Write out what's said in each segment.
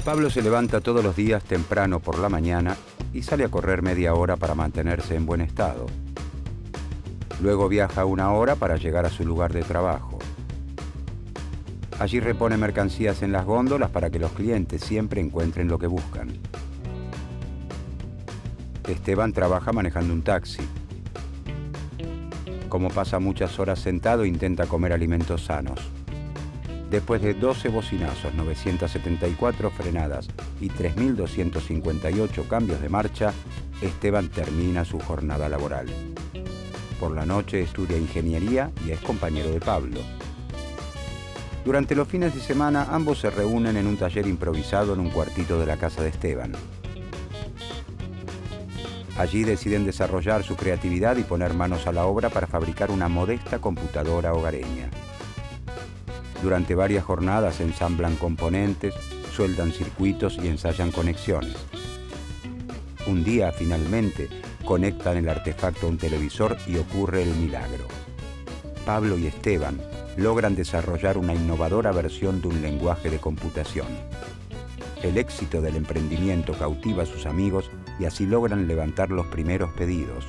Pablo se levanta todos los días temprano por la mañana y sale a correr media hora para mantenerse en buen estado. Luego viaja 1 hora para llegar a su lugar de trabajo. Allí repone mercancías en las góndolas para que los clientes siempre encuentren lo que buscan. Esteban trabaja manejando un taxi. Como pasa muchas horas sentado, intenta comer alimentos sanos. Después de 12 bocinazos, 974 frenadas y 3.258 cambios de marcha, Esteban termina su jornada laboral. Por la noche estudia ingeniería y es compañero de Pablo. Durante los fines de semana, ambos se reúnen en un taller improvisado en un cuartito de la casa de Esteban. Allí deciden desarrollar su creatividad y poner manos a la obra para fabricar una modesta computadora hogareña. Durante varias jornadas ensamblan componentes, sueldan circuitos y ensayan conexiones. Un día, finalmente, conectan el artefacto a un televisor y ocurre el milagro. Pablo y Esteban logran desarrollar una innovadora versión de un lenguaje de computación. El éxito del emprendimiento cautiva a sus amigos y así logran levantar los primeros pedidos.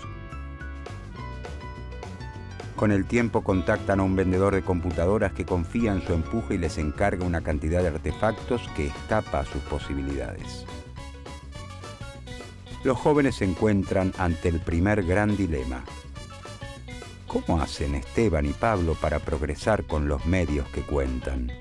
Con el tiempo contactan a un vendedor de computadoras que confía en su empuje y les encarga una cantidad de artefactos que escapa a sus posibilidades. Los jóvenes se encuentran ante el primer gran dilema. ¿Cómo hacen Esteban y Pablo para progresar con los medios que cuentan?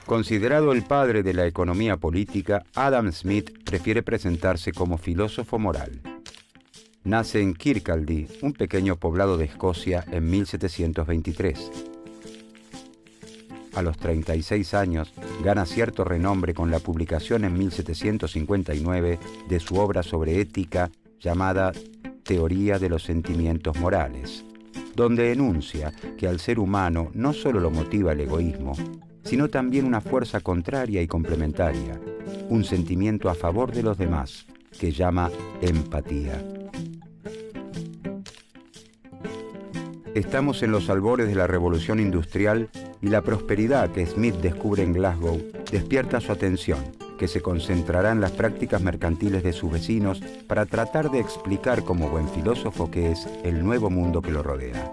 Considerado el padre de la economía política, Adam Smith prefiere presentarse como filósofo moral. Nace en Kirkcaldy, un pequeño poblado de Escocia, en 1723. A los 36 años, gana cierto renombre con la publicación en 1759 de su obra sobre ética llamada Teoría de los sentimientos morales, donde enuncia que al ser humano no solo lo motiva el egoísmo, sino también una fuerza contraria y complementaria, un sentimiento a favor de los demás, que llama empatía. Estamos en los albores de la revolución industrial y la prosperidad que Smith descubre en Glasgow despierta su atención, que se concentrará en las prácticas mercantiles de sus vecinos para tratar de explicar como buen filósofo que es el nuevo mundo que lo rodea.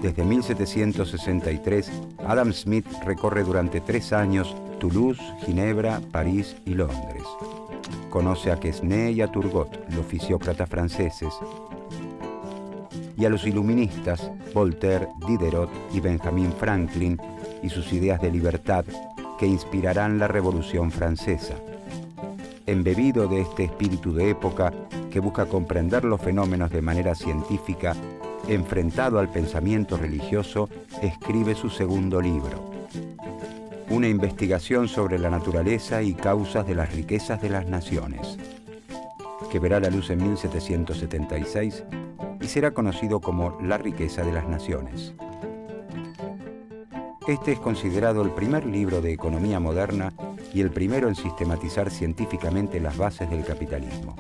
Desde 1763, Adam Smith recorre durante 3 años Toulouse, Ginebra, París y Londres. Conoce a Quesnay y a Turgot, los fisiócratas franceses, y a los iluministas Voltaire, Diderot y Benjamin Franklin y sus ideas de libertad que inspirarán la Revolución Francesa. Embebido de este espíritu de época que busca comprender los fenómenos de manera científica, enfrentado al pensamiento religioso, escribe su segundo libro, una investigación sobre la naturaleza y causas de las riquezas de las naciones, que verá la luz en 1776 y será conocido como La riqueza de las naciones. Este es considerado el primer libro de economía moderna y el primero en sistematizar científicamente las bases del capitalismo.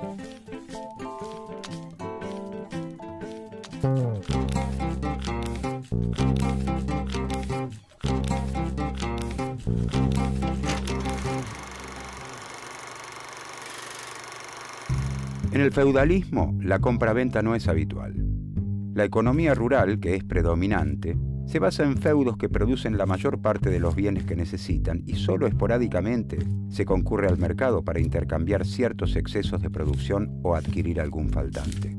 En el feudalismo, la compra-venta no es habitual. La economía rural, que es predominante, se basa en feudos que producen la mayor parte de los bienes que necesitan y solo esporádicamente se concurre al mercado para intercambiar ciertos excesos de producción o adquirir algún faltante.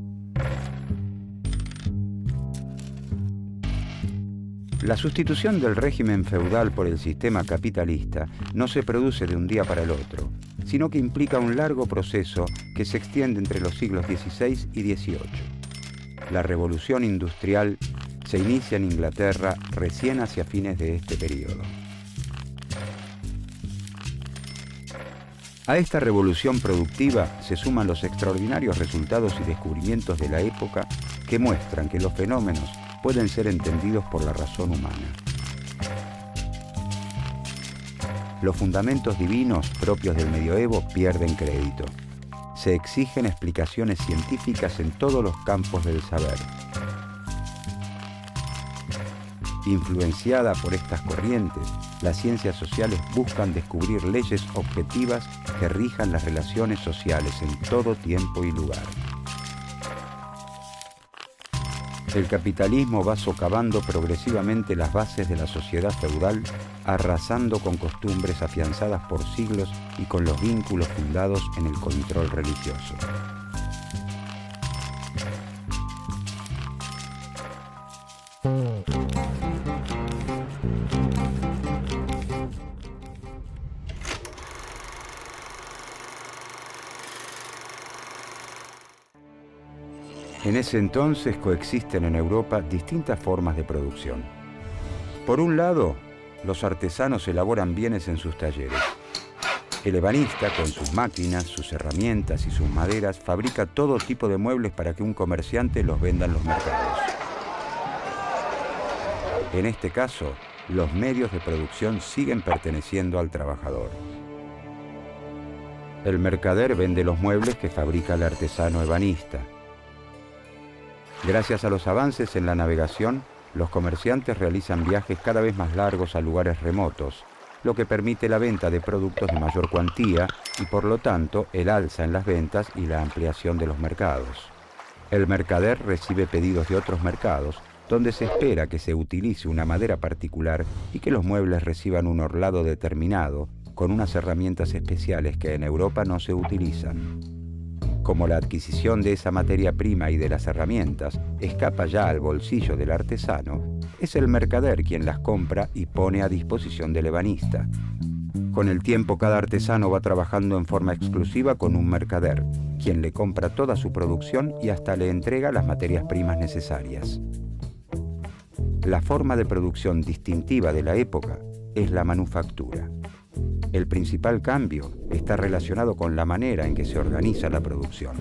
La sustitución del régimen feudal por el sistema capitalista no se produce de un día para el otro, sino que implica un largo proceso que se extiende entre los siglos XVI y XVIII. La revolución industrial se inicia en Inglaterra recién hacia fines de este periodo. A esta revolución productiva se suman los extraordinarios resultados y descubrimientos de la época que muestran que los fenómenos pueden ser entendidos por la razón humana. Los fundamentos divinos propios del medioevo pierden crédito. Se exigen explicaciones científicas en todos los campos del saber. Influenciada por estas corrientes, las ciencias sociales buscan descubrir leyes objetivas que rijan las relaciones sociales en todo tiempo y lugar. El capitalismo va socavando progresivamente las bases de la sociedad feudal, arrasando con costumbres afianzadas por siglos y con los vínculos fundados en el control religioso. En ese entonces coexisten en Europa distintas formas de producción. Por un lado, los artesanos elaboran bienes en sus talleres. El ebanista, con sus máquinas, sus herramientas y sus maderas, fabrica todo tipo de muebles para que un comerciante los venda en los mercados. En este caso, los medios de producción siguen perteneciendo al trabajador. El mercader vende los muebles que fabrica el artesano ebanista. Gracias a los avances en la navegación, los comerciantes realizan viajes cada vez más largos a lugares remotos, lo que permite la venta de productos de mayor cuantía y, por lo tanto, el alza en las ventas y la ampliación de los mercados. El mercader recibe pedidos de otros mercados, donde se espera que se utilice una madera particular y que los muebles reciban un orlado determinado, con unas herramientas especiales que en Europa no se utilizan. Como la adquisición de esa materia prima y de las herramientas escapa ya al bolsillo del artesano, es el mercader quien las compra y pone a disposición del ebanista. Con el tiempo, cada artesano va trabajando en forma exclusiva con un mercader, quien le compra toda su producción y hasta le entrega las materias primas necesarias. La forma de producción distintiva de la época es la manufactura. El principal cambio está relacionado con la manera en que se organiza la producción.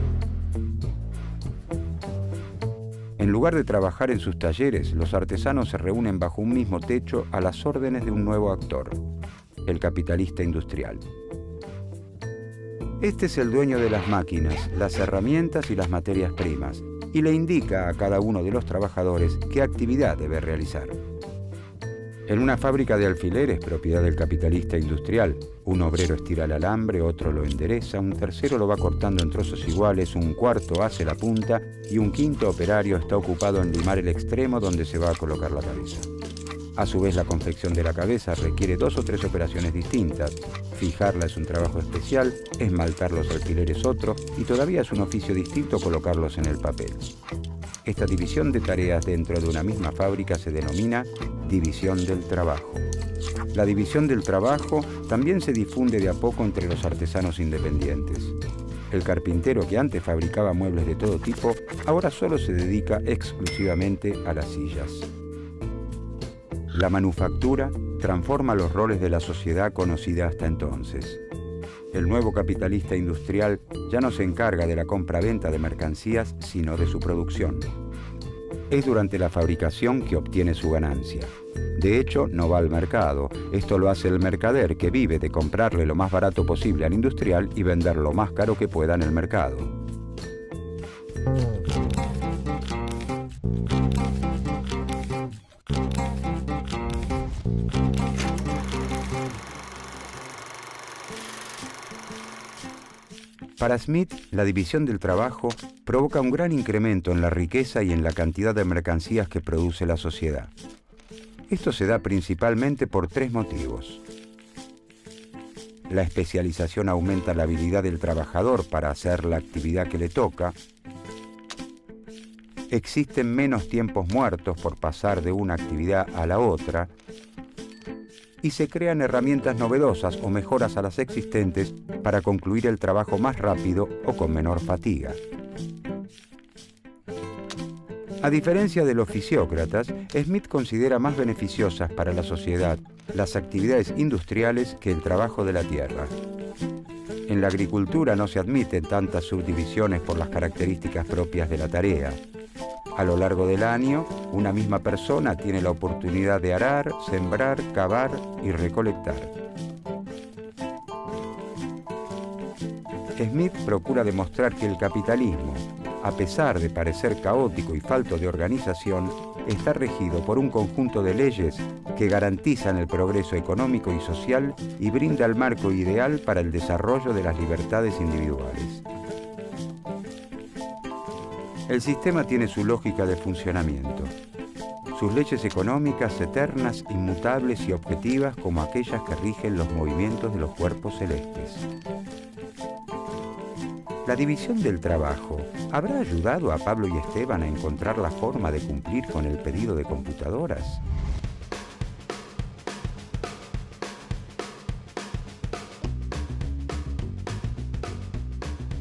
En lugar de trabajar en sus talleres, los artesanos se reúnen bajo un mismo techo a las órdenes de un nuevo actor, el capitalista industrial. Este es el dueño de las máquinas, las herramientas y las materias primas, y le indica a cada uno de los trabajadores qué actividad debe realizar. En una fábrica de alfileres, propiedad del capitalista industrial, un obrero estira el alambre, otro lo endereza, un tercero lo va cortando en trozos iguales, un cuarto hace la punta y un quinto operario está ocupado en limar el extremo donde se va a colocar la cabeza. A su vez, la confección de la cabeza requiere 2 o 3 operaciones distintas. Fijarla es un trabajo especial, esmaltar los alfileres otro y todavía es un oficio distinto colocarlos en el papel. Esta división de tareas dentro de una misma fábrica se denomina división del trabajo. La división del trabajo también se difunde de a poco entre los artesanos independientes. El carpintero, que antes fabricaba muebles de todo tipo, ahora solo se dedica exclusivamente a las sillas. La manufactura transforma los roles de la sociedad conocida hasta entonces. El nuevo capitalista industrial ya no se encarga de la compra-venta de mercancías, sino de su producción. Es durante la fabricación que obtiene su ganancia. De hecho, no va al mercado. Esto lo hace el mercader, que vive de comprarle lo más barato posible al industrial y vender lo más caro que pueda en el mercado. Para Smith, la división del trabajo provoca un gran incremento en la riqueza y en la cantidad de mercancías que produce la sociedad. Esto se da principalmente por 3 motivos. La especialización aumenta la habilidad del trabajador para hacer la actividad que le toca. Existen menos tiempos muertos por pasar de una actividad a la otra. Y se crean herramientas novedosas o mejoras a las existentes para concluir el trabajo más rápido o con menor fatiga. A diferencia de los fisiócratas, Smith considera más beneficiosas para la sociedad las actividades industriales que el trabajo de la tierra. En la agricultura no se admiten tantas subdivisiones por las características propias de la tarea. A lo largo del año, una misma persona tiene la oportunidad de arar, sembrar, cavar y recolectar. Smith procura demostrar que el capitalismo, a pesar de parecer caótico y falto de organización, está regido por un conjunto de leyes que garantizan el progreso económico y social y brinda el marco ideal para el desarrollo de las libertades individuales. El sistema tiene su lógica de funcionamiento, sus leyes económicas eternas, inmutables y objetivas como aquellas que rigen los movimientos de los cuerpos celestes. La división del trabajo ¿habrá ayudado a Pablo y Esteban a encontrar la forma de cumplir con el pedido de computadoras?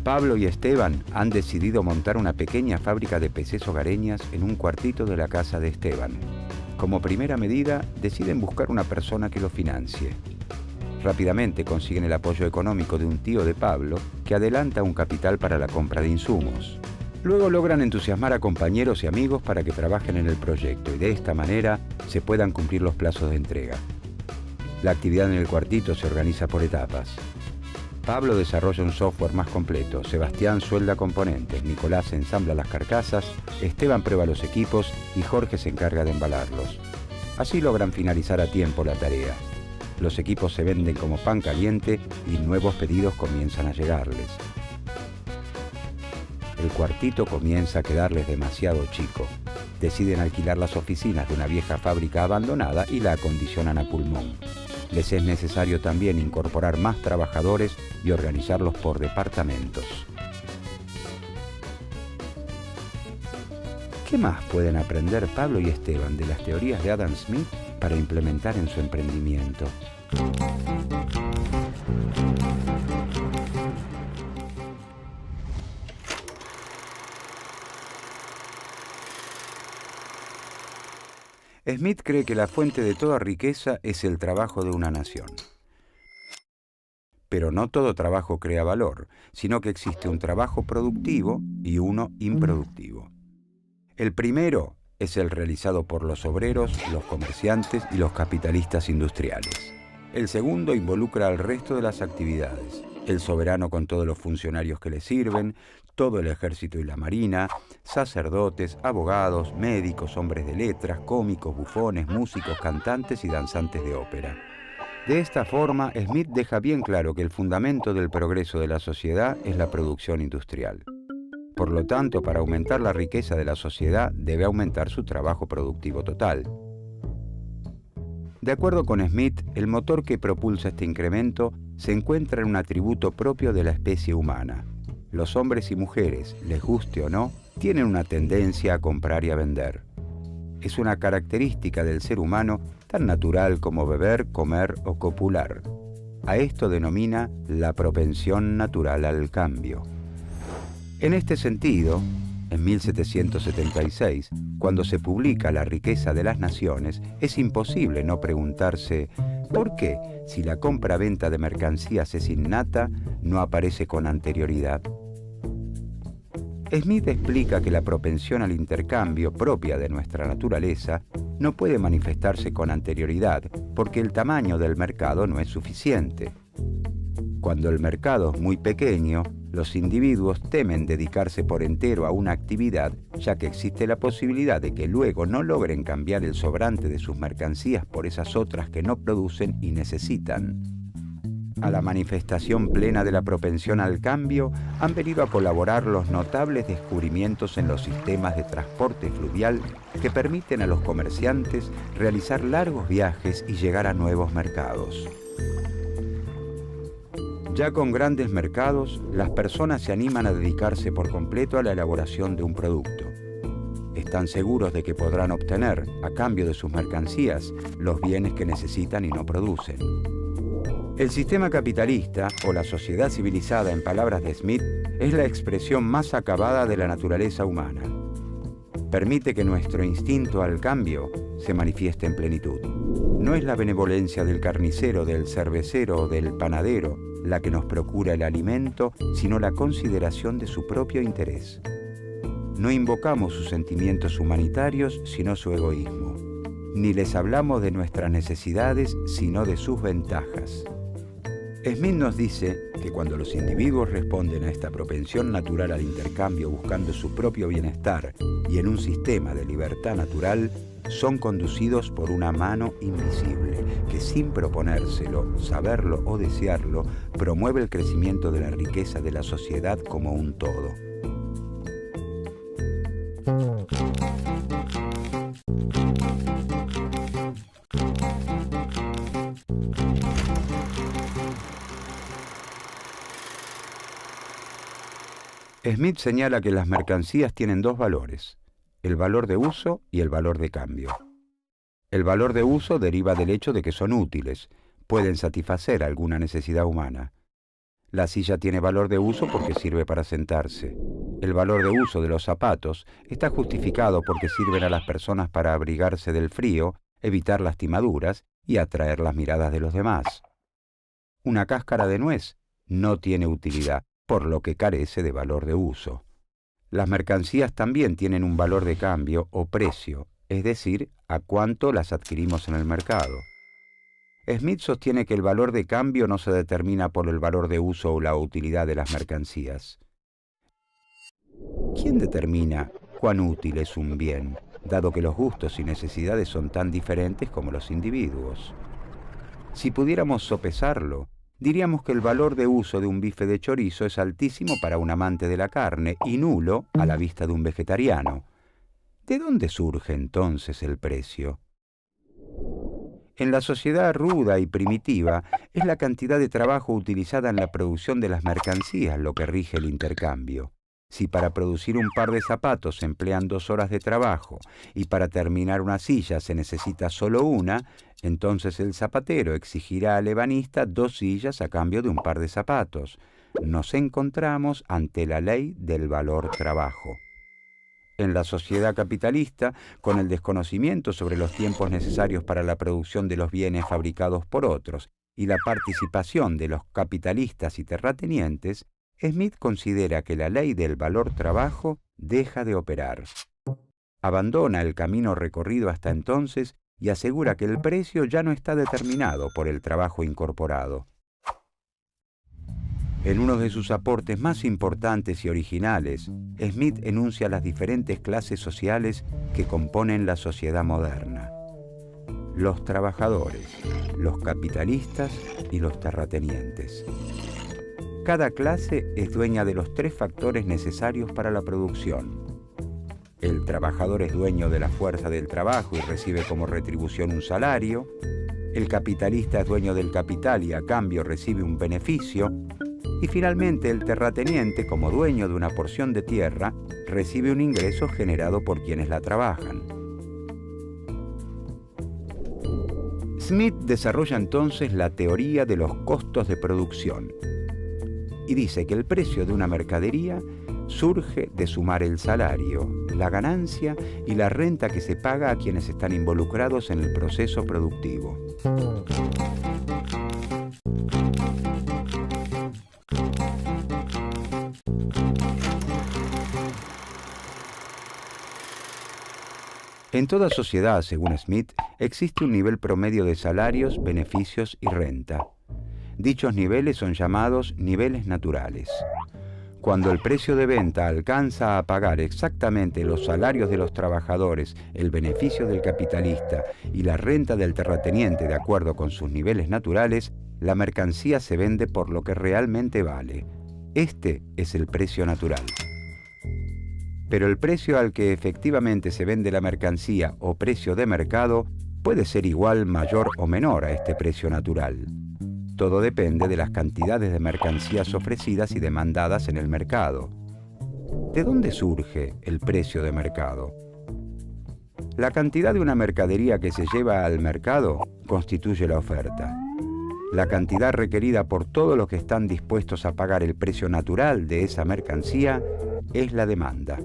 Pablo y Esteban han decidido montar una pequeña fábrica de PCs hogareñas en un cuartito de la casa de Esteban. Como primera medida, deciden buscar una persona que lo financie. Rápidamente consiguen el apoyo económico de un tío de Pablo que adelanta un capital para la compra de insumos. Luego logran entusiasmar a compañeros y amigos para que trabajen en el proyecto y de esta manera se puedan cumplir los plazos de entrega. La actividad en el cuartito se organiza por etapas. Pablo desarrolla un software más completo, Sebastián suelda componentes, Nicolás ensambla las carcasas, Esteban prueba los equipos y Jorge se encarga de embalarlos. Así logran finalizar a tiempo la tarea. Los equipos se venden como pan caliente y nuevos pedidos comienzan a llegarles. El cuartito comienza a quedarles demasiado chico. Deciden alquilar las oficinas de una vieja fábrica abandonada y la acondicionan a pulmón. Les es necesario también incorporar más trabajadores y organizarlos por departamentos. ¿Qué más pueden aprender Pablo y Esteban de las teorías de Adam Smith para implementar en su emprendimiento? Smith cree que la fuente de toda riqueza es el trabajo de una nación. Pero no todo trabajo crea valor, sino que existe un trabajo productivo y uno improductivo. El primero es el realizado por los obreros, los comerciantes y los capitalistas industriales. El segundo involucra al resto de las actividades, el soberano con todos los funcionarios que le sirven, todo el ejército y la marina, sacerdotes, abogados, médicos, hombres de letras, cómicos, bufones, músicos, cantantes y danzantes de ópera. De esta forma, Smith deja bien claro que el fundamento del progreso de la sociedad es la producción industrial. Por lo tanto, para aumentar la riqueza de la sociedad, debe aumentar su trabajo productivo total. De acuerdo con Smith, el motor que propulsa este incremento se encuentra en un atributo propio de la especie humana. Los hombres y mujeres, les guste o no, tienen una tendencia a comprar y a vender. Es una característica del ser humano tan natural como beber, comer o copular. A esto denomina la propensión natural al cambio. En este sentido, en 1776, cuando se publica La riqueza de las naciones, es imposible no preguntarse ¿por qué, si la compra-venta de mercancías es innata, no aparece con anterioridad? Smith explica que la propensión al intercambio propia de nuestra naturaleza no puede manifestarse con anterioridad porque el tamaño del mercado no es suficiente. Cuando el mercado es muy pequeño, los individuos temen dedicarse por entero a una actividad, ya que existe la posibilidad de que luego no logren cambiar el sobrante de sus mercancías por esas otras que no producen y necesitan. A la manifestación plena de la propensión al cambio han venido a colaborar los notables descubrimientos en los sistemas de transporte fluvial que permiten a los comerciantes realizar largos viajes y llegar a nuevos mercados. Ya con grandes mercados, las personas se animan a dedicarse por completo a la elaboración de un producto. Están seguros de que podrán obtener, a cambio de sus mercancías, los bienes que necesitan y no producen. El sistema capitalista, o la sociedad civilizada en palabras de Smith, es la expresión más acabada de la naturaleza humana. Permite que nuestro instinto al cambio se manifieste en plenitud. No es la benevolencia del carnicero, del cervecero o del panadero la que nos procura el alimento, sino la consideración de su propio interés. No invocamos sus sentimientos humanitarios, sino su egoísmo. Ni les hablamos de nuestras necesidades, sino de sus ventajas. Smith nos dice que cuando los individuos responden a esta propensión natural al intercambio buscando su propio bienestar y en un sistema de libertad natural, son conducidos por una mano invisible que, sin proponérselo, saberlo o desearlo, promueve el crecimiento de la riqueza de la sociedad como un todo. Smith señala que las mercancías tienen dos valores, el valor de uso y el valor de cambio. El valor de uso deriva del hecho de que son útiles, pueden satisfacer alguna necesidad humana. La silla tiene valor de uso porque sirve para sentarse. El valor de uso de los zapatos está justificado porque sirven a las personas para abrigarse del frío, evitar lastimaduras y atraer las miradas de los demás. Una cáscara de nuez no tiene utilidad, por lo que carece de valor de uso. Las mercancías también tienen un valor de cambio o precio, es decir, a cuánto las adquirimos en el mercado. Smith sostiene que el valor de cambio no se determina por el valor de uso o la utilidad de las mercancías. ¿Quién determina cuán útil es un bien, dado que los gustos y necesidades son tan diferentes como los individuos? Si pudiéramos sopesarlo, diríamos que el valor de uso de un bife de chorizo es altísimo para un amante de la carne y nulo a la vista de un vegetariano. ¿De dónde surge entonces el precio? En la sociedad ruda y primitiva, es la cantidad de trabajo utilizada en la producción de las mercancías lo que rige el intercambio. Si para producir un par de zapatos se emplean 2 horas de trabajo y para terminar una silla se necesita solo una, entonces el zapatero exigirá al ebanista 2 sillas a cambio de un par de zapatos. Nos encontramos ante la ley del valor trabajo. En la sociedad capitalista, con el desconocimiento sobre los tiempos necesarios para la producción de los bienes fabricados por otros y la participación de los capitalistas y terratenientes, Smith considera que la ley del valor trabajo deja de operar. Abandona el camino recorrido hasta entonces y asegura que el precio ya no está determinado por el trabajo incorporado. En uno de sus aportes más importantes y originales, Smith enuncia las diferentes clases sociales que componen la sociedad moderna: los trabajadores, los capitalistas y los terratenientes. Cada clase es dueña de los 3 factores necesarios para la producción. El trabajador es dueño de la fuerza del trabajo y recibe como retribución un salario. El capitalista es dueño del capital y a cambio recibe un beneficio. Y finalmente el terrateniente, como dueño de una porción de tierra, recibe un ingreso generado por quienes la trabajan. Smith desarrolla entonces la teoría de los costos de producción y dice que el precio de una mercadería surge de sumar el salario, la ganancia y la renta que se paga a quienes están involucrados en el proceso productivo. En toda sociedad, según Smith, existe un nivel promedio de salarios, beneficios y renta. Dichos niveles son llamados niveles naturales. Cuando el precio de venta alcanza a pagar exactamente los salarios de los trabajadores, el beneficio del capitalista y la renta del terrateniente de acuerdo con sus niveles naturales, la mercancía se vende por lo que realmente vale. Este es el precio natural. Pero el precio al que efectivamente se vende la mercancía o precio de mercado puede ser igual, mayor o menor a este precio natural. Todo depende de las cantidades de mercancías ofrecidas y demandadas en el mercado. ¿De dónde surge el precio de mercado? La cantidad de una mercadería que se lleva al mercado constituye la oferta. La cantidad requerida por todos los que están dispuestos a pagar el precio natural de esa mercancía es la demanda.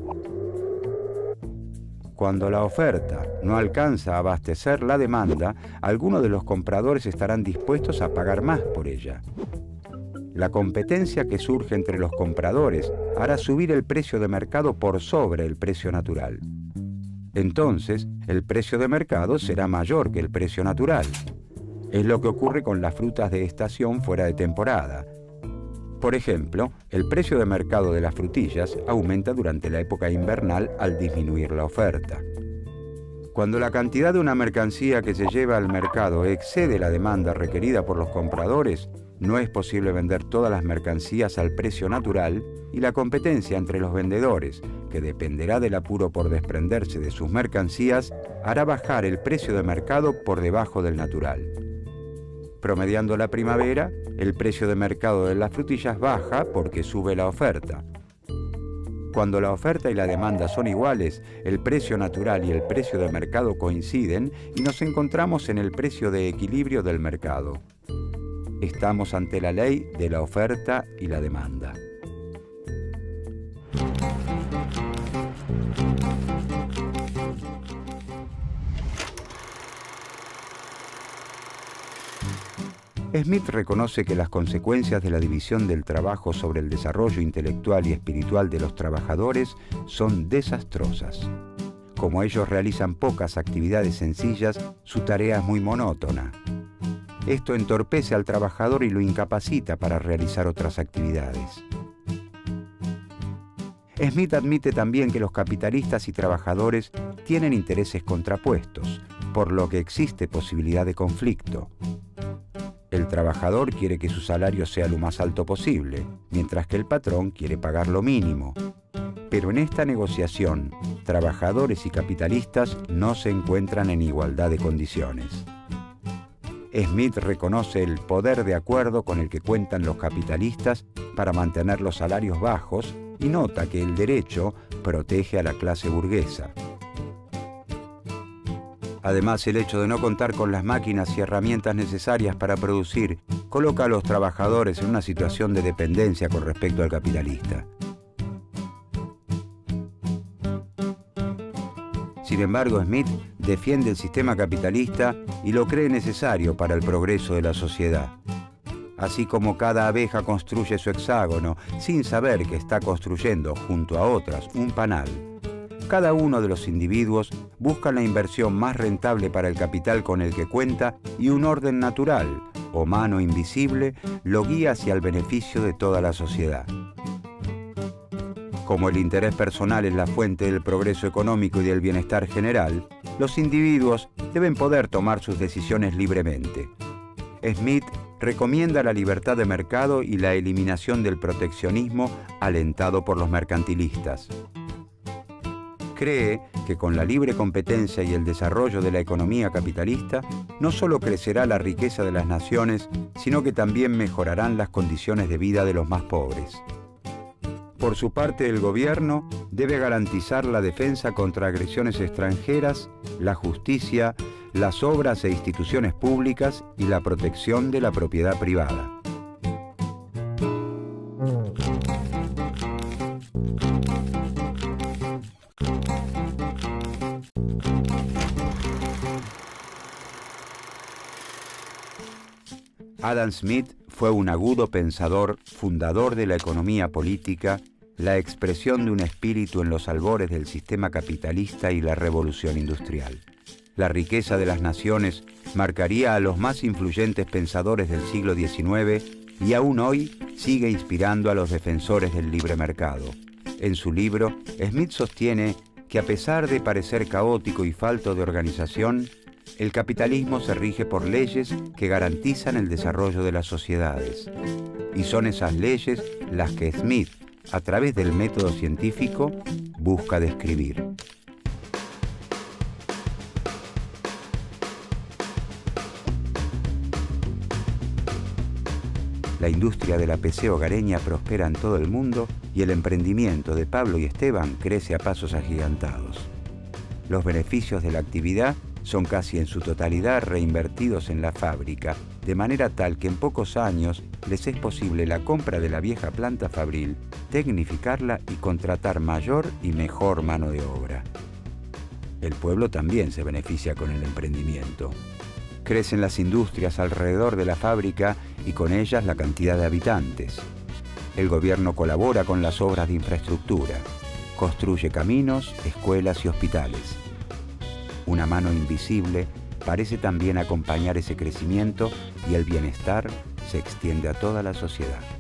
Cuando la oferta no alcanza a abastecer la demanda, algunos de los compradores estarán dispuestos a pagar más por ella. La competencia que surge entre los compradores hará subir el precio de mercado por sobre el precio natural. Entonces, el precio de mercado será mayor que el precio natural. Es lo que ocurre con las frutas de estación fuera de temporada. Por ejemplo, el precio de mercado de las frutillas aumenta durante la época invernal al disminuir la oferta. Cuando la cantidad de una mercancía que se lleva al mercado excede la demanda requerida por los compradores, no es posible vender todas las mercancías al precio natural y la competencia entre los vendedores, que dependerá del apuro por desprenderse de sus mercancías, hará bajar el precio de mercado por debajo del natural. Promediando la primavera, el precio de mercado de las frutillas baja porque sube la oferta. Cuando la oferta y la demanda son iguales, el precio natural y el precio de mercado coinciden y nos encontramos en el precio de equilibrio del mercado. Estamos ante la ley de la oferta y la demanda. Smith reconoce que las consecuencias de la división del trabajo sobre el desarrollo intelectual y espiritual de los trabajadores son desastrosas. Como ellos realizan pocas actividades sencillas, su tarea es muy monótona. Esto entorpece al trabajador y lo incapacita para realizar otras actividades. Smith admite también que los capitalistas y trabajadores tienen intereses contrapuestos, por lo que existe posibilidad de conflicto. El trabajador quiere que su salario sea lo más alto posible, mientras que el patrón quiere pagar lo mínimo. Pero en esta negociación, trabajadores y capitalistas no se encuentran en igualdad de condiciones. Smith reconoce el poder de acuerdo con el que cuentan los capitalistas para mantener los salarios bajos y nota que el derecho protege a la clase burguesa. Además, el hecho de no contar con las máquinas y herramientas necesarias para producir coloca a los trabajadores en una situación de dependencia con respecto al capitalista. Sin embargo, Smith defiende el sistema capitalista y lo cree necesario para el progreso de la sociedad. Así como cada abeja construye su hexágono sin saber que está construyendo junto a otras un panal, cada uno de los individuos busca la inversión más rentable para el capital con el que cuenta y un orden natural, o mano invisible, lo guía hacia el beneficio de toda la sociedad. Como el interés personal es la fuente del progreso económico y del bienestar general, los individuos deben poder tomar sus decisiones libremente. Smith recomienda la libertad de mercado y la eliminación del proteccionismo alentado por los mercantilistas. Cree que con la libre competencia y el desarrollo de la economía capitalista, no solo crecerá la riqueza de las naciones, sino que también mejorarán las condiciones de vida de los más pobres. Por su parte, el gobierno debe garantizar la defensa contra agresiones extranjeras, la justicia, las obras e instituciones públicas y la protección de la propiedad privada. Adam Smith fue un agudo pensador, fundador de la economía política, la expresión de un espíritu en los albores del sistema capitalista y la revolución industrial. La riqueza de las naciones marcaría a los más influyentes pensadores del siglo XIX y aún hoy sigue inspirando a los defensores del libre mercado. En su libro, Smith sostiene que a pesar de parecer caótico y falto de organización, el capitalismo se rige por leyes que garantizan el desarrollo de las sociedades. Y son esas leyes las que Smith, a través del método científico, busca describir. La industria de la PC hogareña prospera en todo el mundo y el emprendimiento de Pablo y Esteban crece a pasos agigantados. Los beneficios de la actividad son casi en su totalidad reinvertidos en la fábrica, de manera tal que en pocos años les es posible la compra de la vieja planta fabril, tecnificarla y contratar mayor y mejor mano de obra. El pueblo también se beneficia con el emprendimiento. Crecen las industrias alrededor de la fábrica y con ellas la cantidad de habitantes. El gobierno colabora con las obras de infraestructura, construye caminos, escuelas y hospitales. Una mano invisible parece también acompañar ese crecimiento y el bienestar se extiende a toda la sociedad.